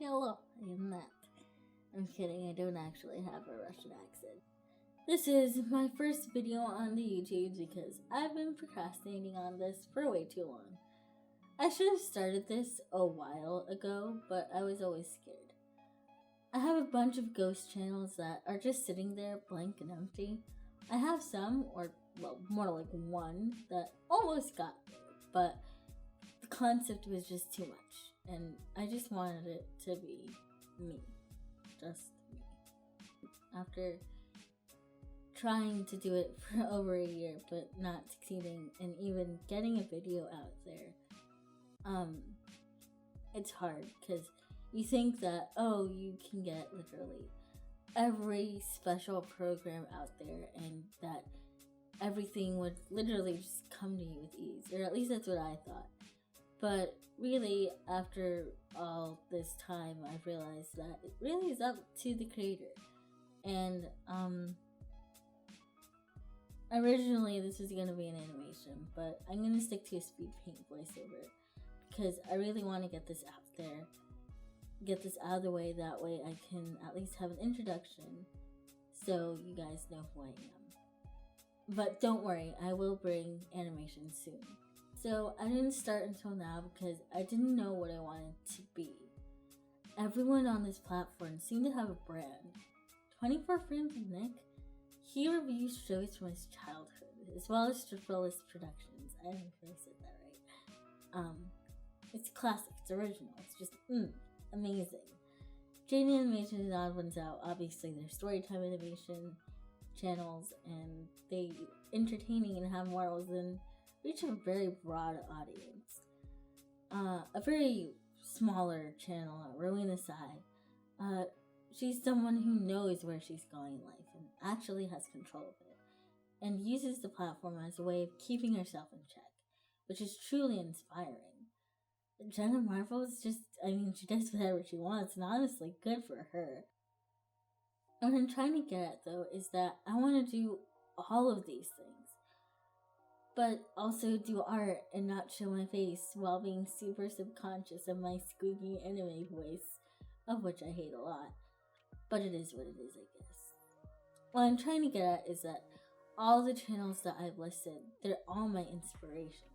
Hello, I am Matt. I'm kidding, I don't actually have a Russian accent. This is my first video on the YouTube because I've been procrastinating on this for way too long. I should have started this a while ago, but I was always scared. I have a bunch of ghost channels that are just sitting there blank and empty. I have some, or well, more like one, that almost got there, but the concept was just too much, and I just wanted it to be me. Just me. After trying to do it for over a year, but not succeeding, and even getting a video out there, it's hard, because you think that, oh, you can get literally every special program out there, and that everything would literally just come to you with ease, or at least that's what I thought. But really, after all this time, I've realized that it really is up to the creator. And originally this was going to be an animation, but I'm going to stick to a speed paint voiceover because I really want to get this out there, get this out of the way, that way I can at least have an introduction so you guys know who I am. But don't worry, I will bring animation soon. So I didn't start until now because I didn't know what I wanted to be. Everyone on this platform seemed to have a brand. 24 Frames of Nick, he reviews shows from his childhood, as well as Strippelis Productions. I don't know if I said that right. It's classic, it's original, it's just, amazing. Jane Animation and Odd Ones Out, obviously they're storytime animation channels, and they entertaining and have morals and reach a very broad audience. A very smaller channel, Rowena Sai, she's someone who knows where she's going in life and actually has control of it, and uses the platform as a way of keeping herself in check, which is truly inspiring. Jenna Marvel is just, she does whatever she wants, and honestly, good for her. And what I'm trying to get at, though, is that I want to do all of these things, but also do art and not show my face while being super subconscious of my squeaky anime voice, of which I hate a lot. But it is what it is, I guess. What I'm trying to get at is that all the channels that I've listed, they're all my inspiration.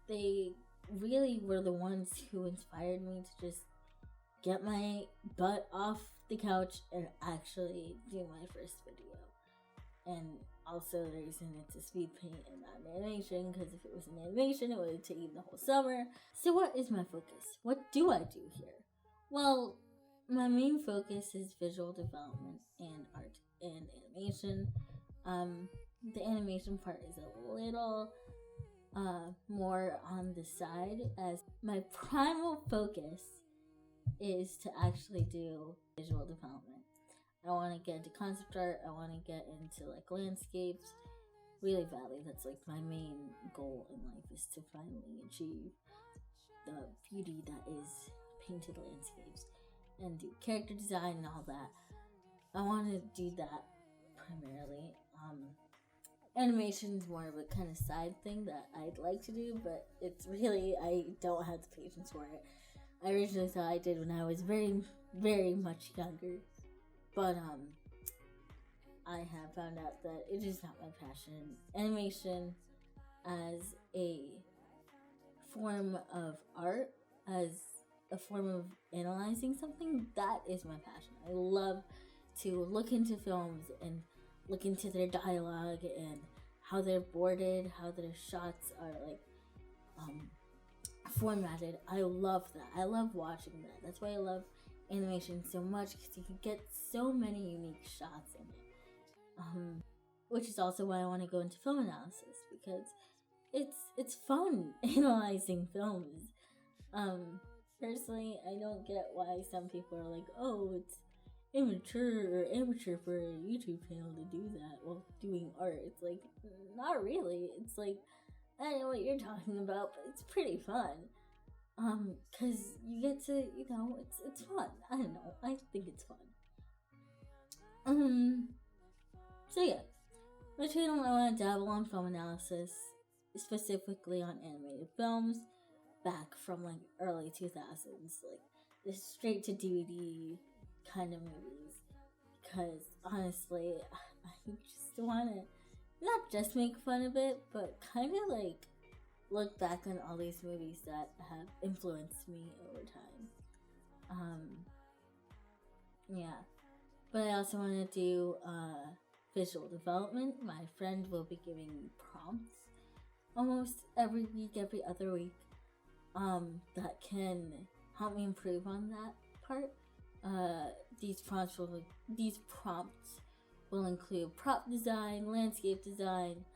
They really were the ones who inspired me to just get my butt off the couch and actually do my first video. And also the reason it's a speed paint and not an animation, because if it was an animation, it would have taken the whole summer. So what is my focus? What do I do here? Well, my main focus is visual development and art and animation. The animation part is a little more on the side, as my primal focus is to actually do visual development. I want to get into concept art, I want to get into like landscapes really badly. That's like my main goal in life, is to finally achieve the beauty that is painted landscapes and do character design and all that. I want to do that primarily. Animation's more of a kind of side thing that I'd like to do, but it's really, I don't have the patience for it. I originally thought I did when I was very, very much younger, but I have found out that it is not my passion. Animation as a form of art, as a form of analyzing something, that is my passion. I love to look into films and look into their dialogue and how they're boarded, how their shots are like formatted. I love that. I love watching that. That's why I love animation so much, because you can get so many unique shots in it. Which is also why I want to go into film analysis, because it's fun analyzing films. Personally, I don't get why some people are like, oh, it's immature or amateur for a YouTube channel to do that while doing art. It's like, not really. It's like, I don't know what you're talking about, but it's pretty fun. Cause you get to, it's fun. I don't know. I think it's fun. So yeah, my channel, I want to dabble on film analysis, specifically on animated films, back from like early 2000s, like the straight to DVD kind of movies, because honestly, I just want to not just make fun of it, but kind of like look back on all these movies that have influenced me over time. Yeah, but I also want to do visual development. My friend will be giving me prompts almost every week, every other week, that can help me improve on that part. These prompts will include prop design, landscape design.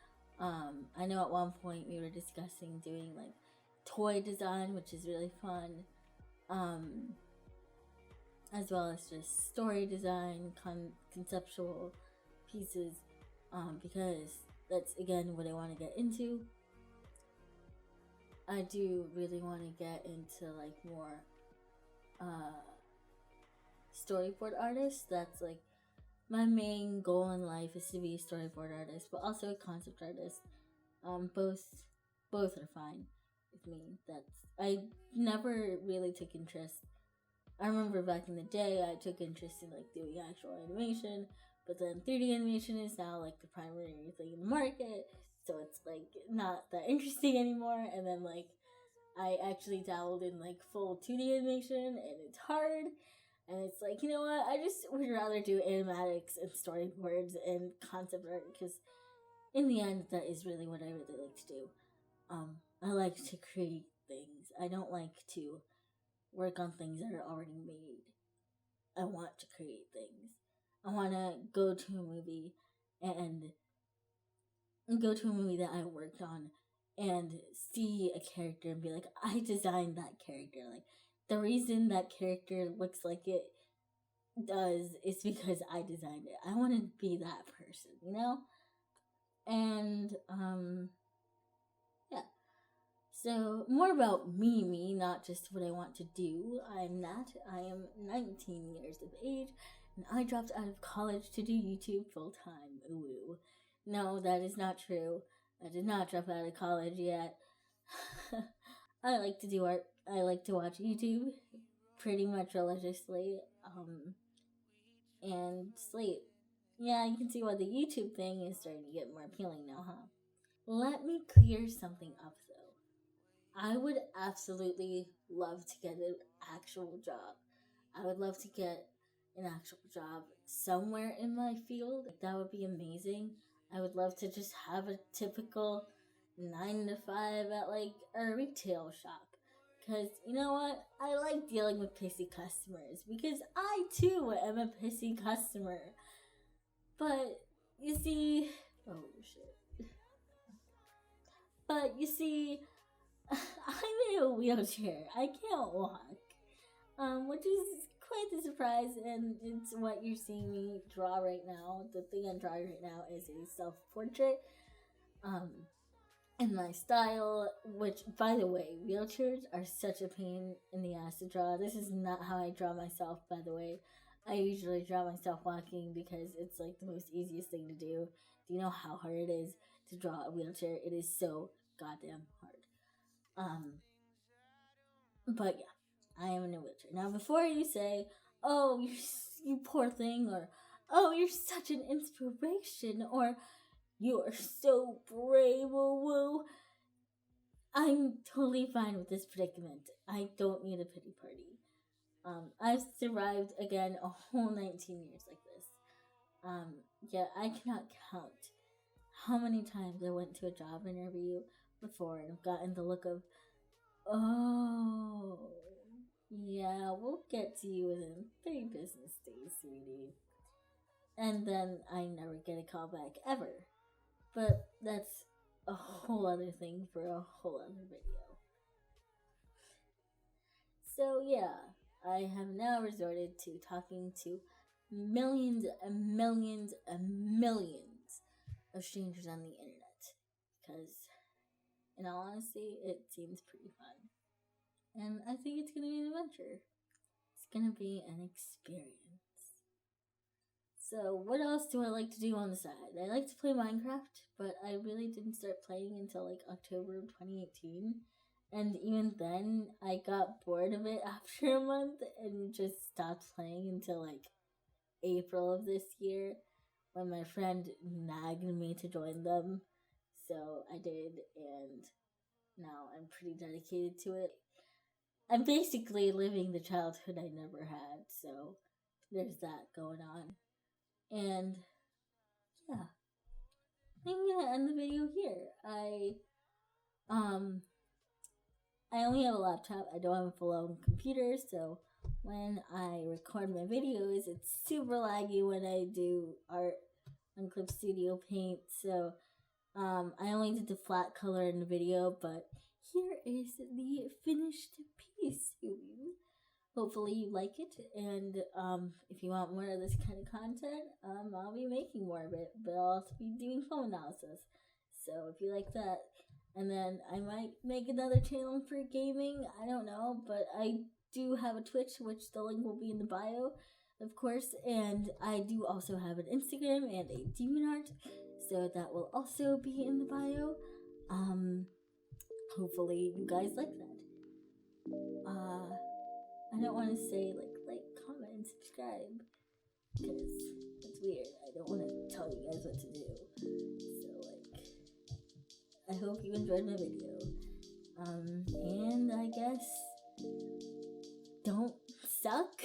I know at one point we were discussing doing like toy design, which is really fun. As well as just story design, conceptual pieces, because that's again what I want to get into. I do really want to get into like more storyboard artist. That's like my main goal in life, is to be a storyboard artist, but also a concept artist. Both are fine with me. I never really took interest. I remember back in the day, I took interest in like doing actual animation, but then 3D animation is now like the primary thing in the market, so it's like not that interesting anymore. And then like I actually dabbled in like full 2D animation, and it's hard. And it's like, you know what? I just would rather do animatics and storyboards and concept art, because in the end, that is really what I really like to do. I like to create things. I don't like to work on things that are already made. I want to create things. I want to go to a movie that I worked on and see a character and be like, I designed that character. Like, the reason that character looks like it does is because I designed it. I want to be that person, you know? And, yeah. So, more about me, not just what I want to do. I am 19 years of age, and I dropped out of college to do YouTube full time. Ooh. No, that is not true. I did not drop out of college yet. I like to do art. I like to watch YouTube pretty much religiously. And sleep. Yeah, you can see why the YouTube thing is starting to get more appealing now, huh? Let me clear something up though. I would absolutely love to get an actual job. I would love to get an actual job somewhere in my field. That would be amazing. I would love to just have a typical 9 to 5 at like a retail shop. Because you know what? I like dealing with pissy customers, because I too am a pissy customer. But you see, oh shit. But you see, I'm in a wheelchair. I can't walk. Which is quite the surprise, and it's what you're seeing me draw right now. The thing I'm drawing right now is a self-portrait. In my style, which, by the way, wheelchairs are such a pain in the ass to draw. This is not how I draw myself, by the way. I usually draw myself walking because it's like the most easiest thing to do. Do you know how hard it is to draw a wheelchair? It is so goddamn hard. But yeah, I am in a wheelchair. Now, before you say, oh, you poor thing, or oh, you're such an inspiration, or you are so brave, woo, I'm totally fine with this predicament. I don't need a pity party. I've survived, again, a whole 19 years like this. Yeah, I cannot count how many times I went to a job interview before and I've gotten the look of, oh, yeah, we'll get to you within 3 business days, sweetie. And then I never get a call back, ever. But that's a whole other thing for a whole other video. So yeah, I have now resorted to talking to millions and millions and millions of strangers on the internet, because in all honesty, it seems pretty fun. And I think it's going to be an adventure. It's going to be an experience. So what else do I like to do on the side? I like to play Minecraft, but I really didn't start playing until like October of 2018. And even then, I got bored of it after a month and just stopped playing until like April of this year when my friend nagged me to join them. So I did, and now I'm pretty dedicated to it. I'm basically living the childhood I never had, so there's that going on. And yeah, I'm gonna end the video here. I only have a laptop. I don't have a full-on computer, so when I record my videos, it's super laggy when I do art on Clip Studio Paint. So I only did the flat color in the video, but here is the finished piece. Hopefully you like it, and if you want more of this kind of content, I'll be making more of it, but I'll also be doing phone analysis. So if you like that, and then I might make another channel for gaming, I don't know, but I do have a Twitch, which the link will be in the bio, of course, and I do also have an Instagram and a DeviantArt, so that will also be in the bio. Hopefully you guys like that. I don't want to say like, comment, and subscribe, because it's weird. I don't want to tell you guys what to do. So I hope you enjoyed my video. And I guess don't suck.